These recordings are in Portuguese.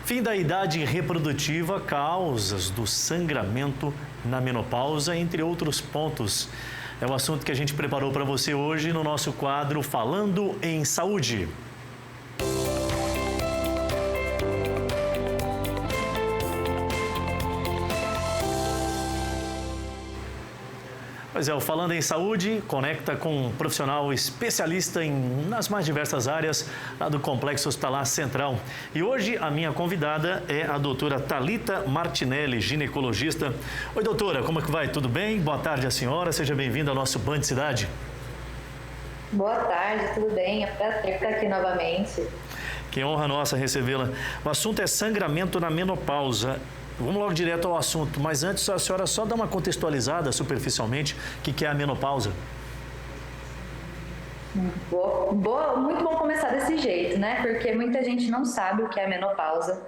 Fim da idade reprodutiva, causas do sangramento na menopausa, entre outros pontos. É o assunto que a gente preparou para você hoje no nosso quadro Falando em Saúde. Pois é, o Falando em Saúde conecta com um profissional especialista nas mais diversas áreas lá do Complexo Hospitalar Central. E hoje a minha convidada é a doutora Thalita Martinelli, ginecologista. Oi, doutora, como é que vai? Tudo bem? Boa tarde à senhora, seja bem-vinda ao nosso Band Cidade. Boa tarde, tudo bem? É um prazer estar aqui novamente. Que honra nossa recebê-la. O assunto é sangramento na menopausa. Vamos logo direto ao assunto, mas antes a senhora só dá uma contextualizada superficialmente, o que é a menopausa? Muito bom começar desse jeito, né? Porque muita gente não sabe o que é a menopausa.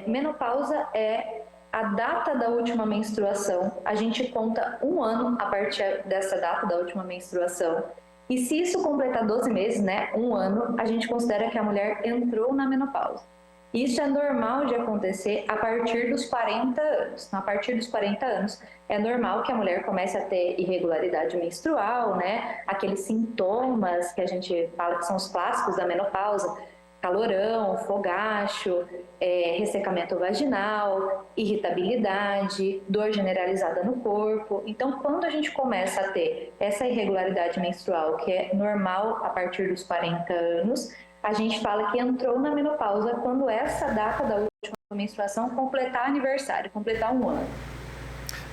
Menopausa é a data da última menstruação. A gente conta um ano a partir dessa data da última menstruação. E se isso completar 12 meses, né, um ano, a gente considera que a mulher entrou na menopausa. Isso é normal de acontecer a partir dos 40 anos. A partir dos 40 anos, é normal que a mulher comece a ter irregularidade menstrual, né? Aqueles sintomas que a gente fala que são os clássicos da menopausa: calorão, fogacho, ressecamento vaginal, irritabilidade, dor generalizada no corpo. Então, quando a gente começa a ter essa irregularidade menstrual, que é normal a partir dos 40 anos, a gente fala que entrou na menopausa quando essa data da última menstruação completar aniversário, completar um ano.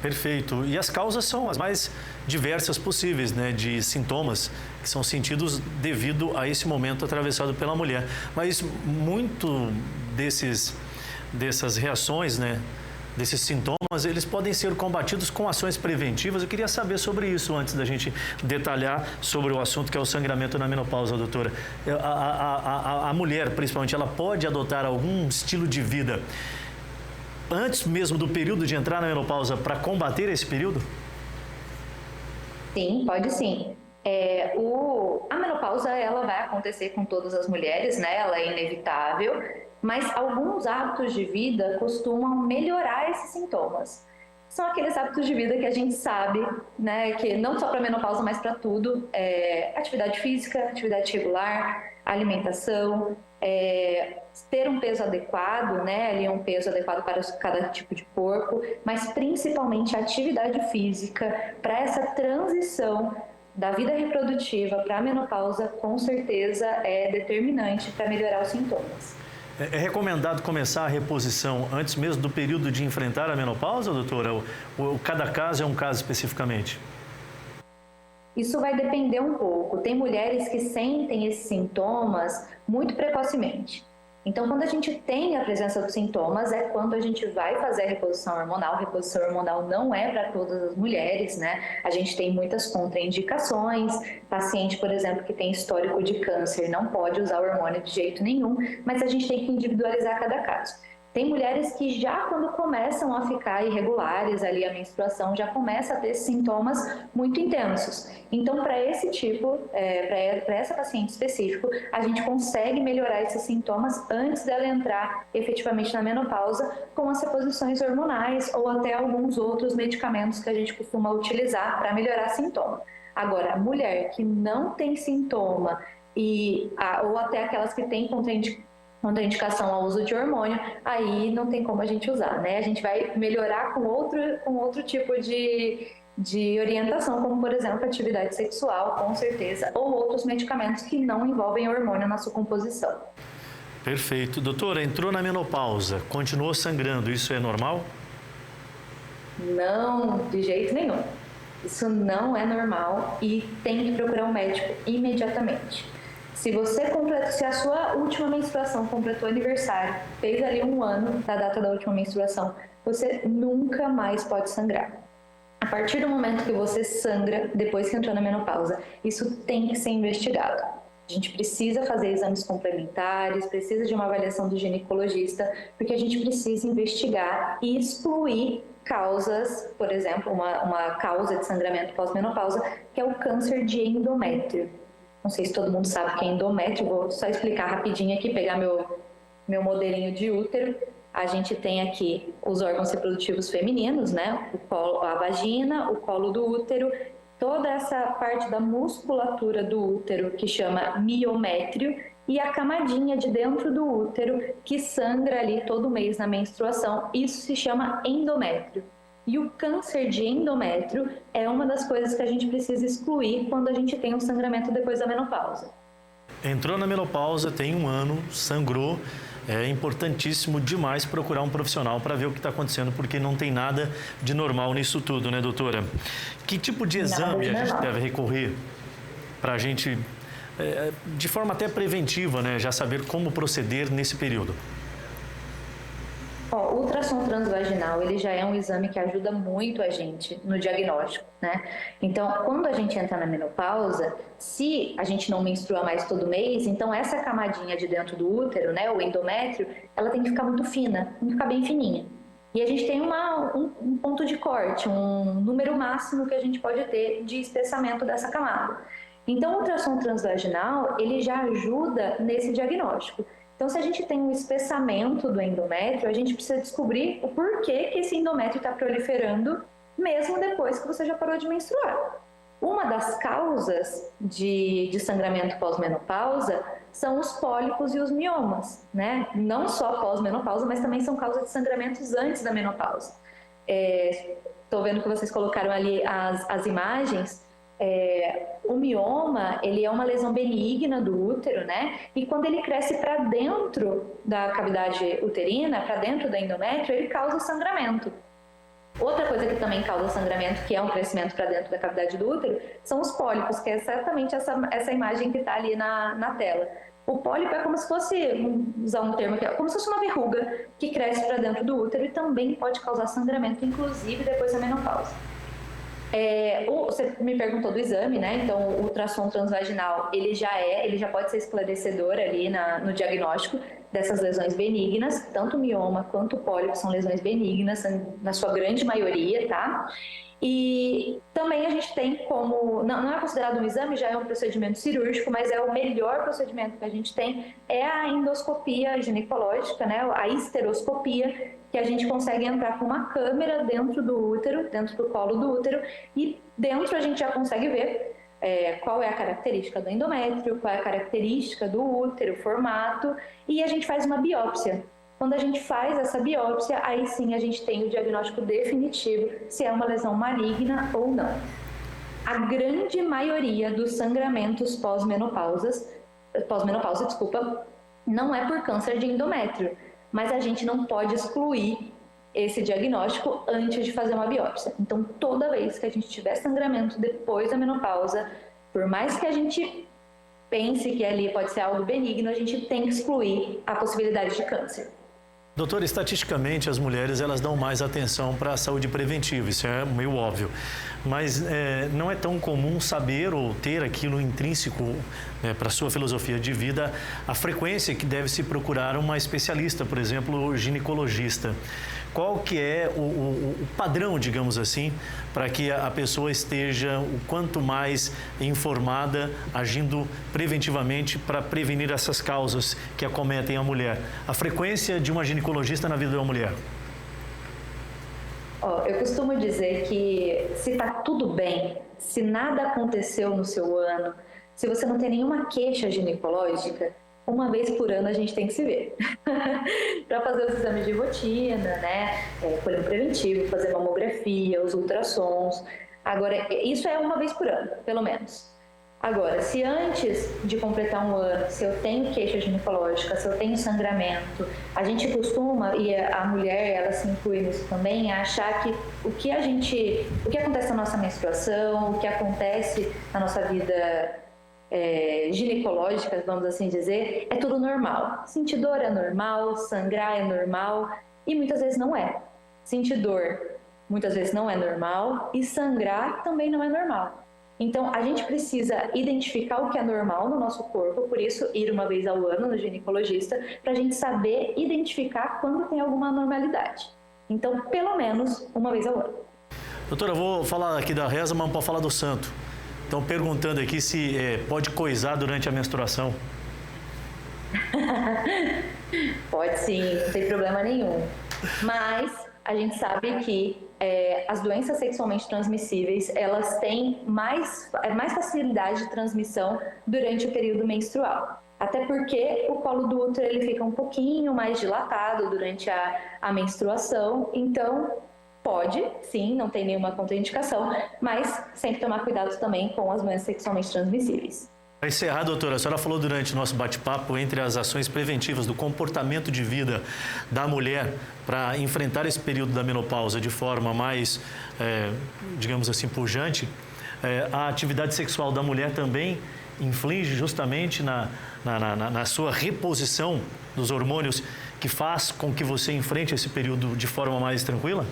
Perfeito. E as causas são as mais diversas possíveis, né, de sintomas que são sentidos devido a esse momento atravessado pela mulher. Mas muito dessas reações, né, desses sintomas, eles podem ser combatidos com ações preventivas. Eu queria saber sobre isso antes da gente detalhar sobre o assunto que é o sangramento na menopausa, doutora. A mulher, principalmente, ela pode adotar algum estilo de vida antes mesmo do período de entrar na menopausa para combater esse período? Sim, pode sim. A menopausa, ela vai acontecer com todas as mulheres, né? Ela é inevitável, mas alguns hábitos de vida costumam melhorar esses sintomas. São aqueles hábitos de vida que a gente sabe, né? Que não só para a menopausa, mas para tudo: atividade física, atividade regular, alimentação, ter um peso adequado, né? Ali um peso adequado para cada tipo de corpo, mas principalmente a atividade física para essa transição da vida reprodutiva para a menopausa, com certeza é determinante para melhorar os sintomas. É recomendado começar a reposição antes mesmo do período de enfrentar a menopausa, doutora? Ou cada caso é um caso especificamente? Isso vai depender um pouco. Tem mulheres que sentem esses sintomas muito precocemente. Então, quando a gente tem a presença dos sintomas, é quando a gente vai fazer a reposição hormonal. A reposição hormonal não é para todas as mulheres, né? A gente tem muitas contraindicações. Paciente, por exemplo, que tem histórico de câncer não pode usar hormônio de jeito nenhum, mas a gente tem que individualizar cada caso. Tem mulheres que já quando começam a ficar irregulares ali a menstruação, já começa a ter sintomas muito intensos. Então, para esse tipo, para essa paciente específico, a gente consegue melhorar esses sintomas antes dela entrar efetivamente na menopausa com as reposições hormonais ou até alguns outros medicamentos que a gente costuma utilizar para melhorar sintoma. Agora, a mulher que não tem sintoma ou até aquelas que têm contraindicação ao uso de hormônio, aí não tem como a gente usar, né? A gente vai melhorar com outro tipo de orientação, como, por exemplo, atividade sexual, com certeza, ou outros medicamentos que não envolvem hormônio na sua composição. Perfeito. Doutora, entrou na menopausa, continuou sangrando, isso é normal? Não, de jeito nenhum. Isso não é normal e tem que procurar um médico imediatamente. Se a sua última menstruação completou aniversário, fez ali um ano da data da última menstruação, você nunca mais pode sangrar. A partir do momento que você sangra, depois que entrou na menopausa, isso tem que ser investigado. A gente precisa fazer exames complementares, precisa de uma avaliação do ginecologista, porque a gente precisa investigar e excluir causas, por exemplo, uma causa de sangramento pós-menopausa, que é o câncer de endométrio. Não sei se todo mundo sabe o que é endométrio, vou só explicar rapidinho aqui, pegar meu modelinho de útero, a gente tem aqui os órgãos reprodutivos femininos, né? O colo, a vagina, o colo do útero, toda essa parte da musculatura do útero que chama miométrio e a camadinha de dentro do útero que sangra ali todo mês na menstruação, isso se chama endométrio. E o câncer de endométrio é uma das coisas que a gente precisa excluir quando a gente tem um sangramento depois da menopausa. Entrou na menopausa, tem 1 ano, sangrou. É importantíssimo demais procurar um profissional para ver o que está acontecendo, porque não tem nada de normal nisso tudo, né, doutora? Que tipo de exame a gente deve recorrer para a gente, de forma até preventiva, né, já saber como proceder nesse período? O ultrassom transvaginal, ele já é um exame que ajuda muito a gente no diagnóstico, né? Então, quando a gente entra na menopausa, se a gente não menstrua mais todo mês, então essa camadinha de dentro do útero, né, o endométrio, ela tem que ficar muito fina, tem que ficar bem fininha. E a gente tem um ponto de corte, um número máximo que a gente pode ter de espessamento dessa camada. Então, o ultrassom transvaginal, ele já ajuda nesse diagnóstico. Então, se a gente tem um espessamento do endométrio, a gente precisa descobrir o porquê que esse endométrio está proliferando, mesmo depois que você já parou de menstruar. Uma das causas de sangramento pós-menopausa são os pólipos e os miomas, né? Não só pós-menopausa, mas também são causas de sangramentos antes da menopausa. Estou vendo que vocês colocaram ali as imagens. O mioma, ele é uma lesão benigna do útero, né? E quando ele cresce para dentro da cavidade uterina, para dentro do endométrio, ele causa sangramento. Outra coisa que também causa sangramento, que é um crescimento para dentro da cavidade do útero, são os pólipos, que é exatamente essa imagem que está ali na tela. O pólipo é como se fosse, vamos usar um termo aqui, como se fosse uma verruga que cresce para dentro do útero e também pode causar sangramento, inclusive depois da menopausa. Você me perguntou do exame, né? Então, o ultrassom transvaginal, ele já pode ser esclarecedor ali no diagnóstico dessas lesões benignas, tanto o mioma quanto o pólipo são lesões benignas, na sua grande maioria, tá? E também a gente tem como, não é considerado um exame, já é um procedimento cirúrgico, mas é o melhor procedimento que a gente tem, é a endoscopia ginecológica, né? A histeroscopia, que a gente consegue entrar com uma câmera dentro do útero, dentro do colo do útero, e dentro a gente já consegue ver qual é a característica do endométrio, qual é a característica do útero, o formato, e a gente faz uma biópsia. Quando a gente faz essa biópsia, aí sim a gente tem o diagnóstico definitivo se é uma lesão maligna ou não. A grande maioria dos sangramentos pós-menopausa, não é por câncer de endométrio, mas a gente não pode excluir esse diagnóstico antes de fazer uma biópsia. Então, toda vez que a gente tiver sangramento depois da menopausa, por mais que a gente pense que ali pode ser algo benigno, a gente tem que excluir a possibilidade de câncer. Doutora, estatisticamente as mulheres elas dão mais atenção para a saúde preventiva, isso é meio óbvio, mas não é tão comum saber ou ter aquilo intrínseco para a sua filosofia de vida, a frequência que deve se procurar uma especialista, por exemplo, o ginecologista. Qual que é o padrão, digamos assim, para que a pessoa esteja o quanto mais informada, agindo preventivamente para prevenir essas causas que acometem a mulher? A frequência de uma ginecologista na vida de uma mulher? Eu costumo dizer que se está tudo bem, se nada aconteceu no seu ano, se você não tem nenhuma queixa ginecológica, uma vez por ano a gente tem que se ver para fazer os exames de rotina, né? Colher preventivo, fazer mamografia, os ultrassons. Agora, isso é uma vez por ano, pelo menos. Agora, se antes de completar um ano, se eu tenho queixa ginecológica, se eu tenho sangramento, a gente costuma, e a mulher, ela se inclui nisso também, a achar que o que acontece na nossa menstruação, o que acontece na nossa vida ginecológicas, vamos assim dizer, é tudo normal. Sentir dor é normal, sangrar é normal e muitas vezes não é. Sentir dor muitas vezes não é normal e sangrar também não é normal. Então, a gente precisa identificar o que é normal no nosso corpo, por isso ir uma vez ao ano no ginecologista, para a gente saber identificar quando tem alguma anormalidade. Então, pelo menos uma vez ao ano. Doutora, eu vou falar aqui da reza, mas não posso falar do santo. Estão perguntando aqui se pode coisar durante a menstruação. Pode sim, não tem problema nenhum. Mas a gente sabe que as doenças sexualmente transmissíveis, elas têm mais facilidade de transmissão durante o período menstrual. Até porque o colo do útero ele fica um pouquinho mais dilatado durante a menstruação, então pode, sim, não tem nenhuma contraindicação, mas sempre tomar cuidado também com as doenças sexualmente transmissíveis. Para encerrar, doutora, a senhora falou durante o nosso bate-papo entre as ações preventivas do comportamento de vida da mulher para enfrentar esse período da menopausa de forma mais, digamos assim, pujante. A atividade sexual da mulher também inflige justamente na sua reposição dos hormônios que faz com que você enfrente esse período de forma mais tranquila?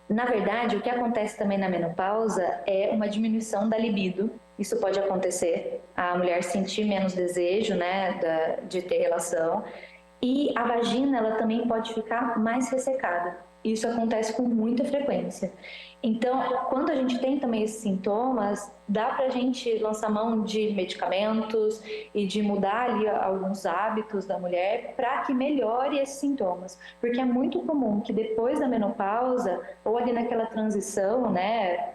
Na verdade, o que acontece também na menopausa é uma diminuição da libido. Isso pode acontecer, a mulher sentir menos desejo, né, de ter relação. E a vagina, ela também pode ficar mais ressecada. Isso acontece com muita frequência. Então, quando a gente tem também esses sintomas, dá pra gente lançar mão de medicamentos e de mudar ali alguns hábitos da mulher para que melhore esses sintomas. Porque é muito comum que depois da menopausa, ou ali naquela transição, né,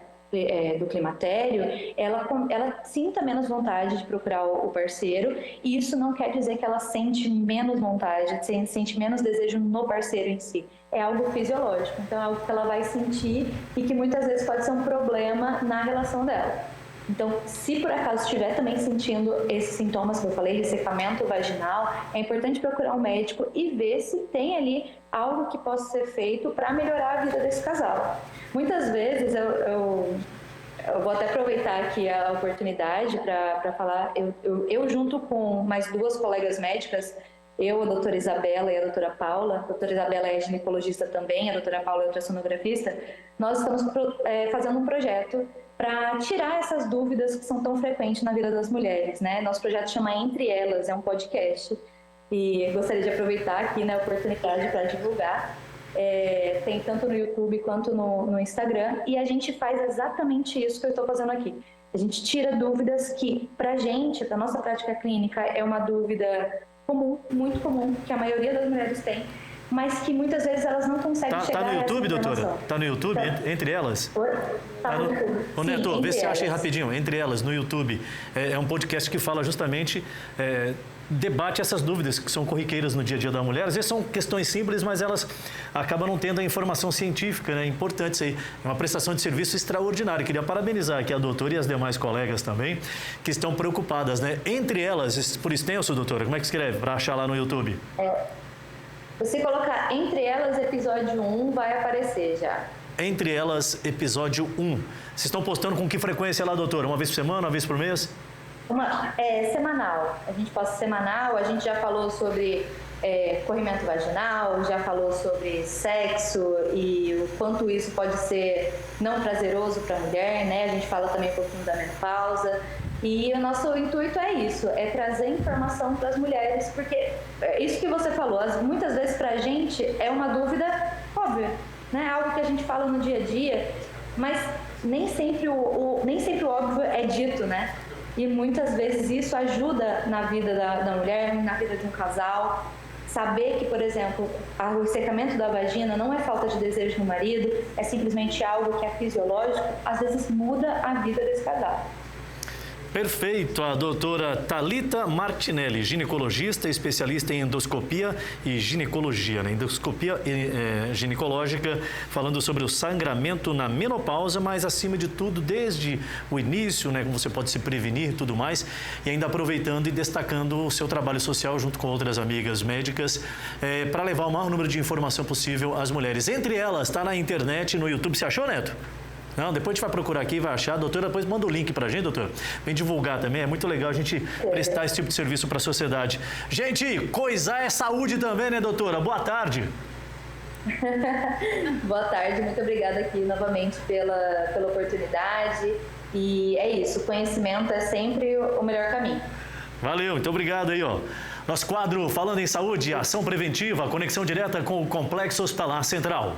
do climatério, ela sinta menos vontade de procurar o parceiro, e isso não quer dizer que ela sente menos vontade, sente menos desejo no parceiro em si. É algo fisiológico, então é algo que ela vai sentir e que muitas vezes pode ser um problema na relação dela. Então, se por acaso estiver também sentindo esses sintomas que eu falei, ressecamento vaginal, é importante procurar um médico e ver se tem ali algo que possa ser feito para melhorar a vida desse casal. Muitas vezes, eu vou até aproveitar aqui a oportunidade para falar, eu junto com mais duas colegas médicas, eu, a doutora Isabela e a doutora Paula, a doutora Isabela é ginecologista também, a doutora Paula é ultrassonografista, nós estamos fazendo um projeto para tirar essas dúvidas que são tão frequentes na vida das mulheres, né? Nosso projeto chama Entre Elas, é um podcast, e gostaria de aproveitar aqui, né, a oportunidade para divulgar. Tem tanto no YouTube quanto no Instagram, e a gente faz exatamente isso que eu estou fazendo aqui. A gente tira dúvidas que, para a gente, para a nossa prática clínica, é uma dúvida comum, muito comum, que a maioria das mulheres tem, mas que muitas vezes elas não conseguem chegar a essa informação. Tá no YouTube, doutora? Tá no YouTube, Entre Elas? Tá no YouTube. Ô, Neto, vê se você acha aí rapidinho. Entre Elas, no YouTube. É um podcast que fala justamente, debate essas dúvidas que são corriqueiras no dia a dia da mulher. Às vezes são questões simples, mas elas acabam não tendo a informação científica, né? Importante isso aí. É uma prestação de serviço extraordinária. Queria parabenizar aqui a doutora e as demais colegas também, que estão preocupadas, né? Entre Elas, por extenso, doutora, como é que escreve para achar lá no YouTube? Você colocar Entre Elas, episódio 1, vai aparecer já. Entre Elas, episódio 1. Vocês estão postando com que frequência lá, doutora? Uma vez por semana, uma vez por mês? Semanal. A gente posta semanal, a gente já falou sobre corrimento vaginal, já falou sobre sexo e o quanto isso pode ser não prazeroso para a mulher, né? A gente fala também um pouquinho da menopausa. E o nosso intuito é isso, é trazer informação para as mulheres, porque isso que você falou, muitas vezes para a gente é uma dúvida óbvia, né? Algo que a gente fala no dia a dia, mas nem sempre o óbvio é dito, né? E muitas vezes isso ajuda na vida da mulher, na vida de um casal. Saber que, por exemplo, o ressecamento da vagina não é falta de desejo no marido, é simplesmente algo que é fisiológico, às vezes muda a vida desse casal. Perfeito, a doutora Thalita Martinelli, ginecologista, especialista em endoscopia e ginecologia, né? Endoscopia ginecológica, falando sobre o sangramento na menopausa, mas acima de tudo, desde o início, né? Como você pode se prevenir e tudo mais, e ainda aproveitando e destacando o seu trabalho social junto com outras amigas médicas, para levar o maior número de informação possível às mulheres. Entre elas, está na internet, no YouTube. Você achou, Neto? Não, depois a gente vai procurar aqui, vai achar. Doutora, depois manda o link pra gente, doutora. Vem divulgar também, é muito legal a gente prestar esse tipo de serviço para a sociedade. Gente, coisar é saúde também, né, doutora? Boa tarde. Boa tarde, muito obrigada aqui novamente pela oportunidade. E é isso, conhecimento é sempre o melhor caminho. Valeu, muito obrigado aí, ó. Nosso quadro Falando em Saúde, Ação Preventiva, conexão direta com o Complexo Hospitalar Central.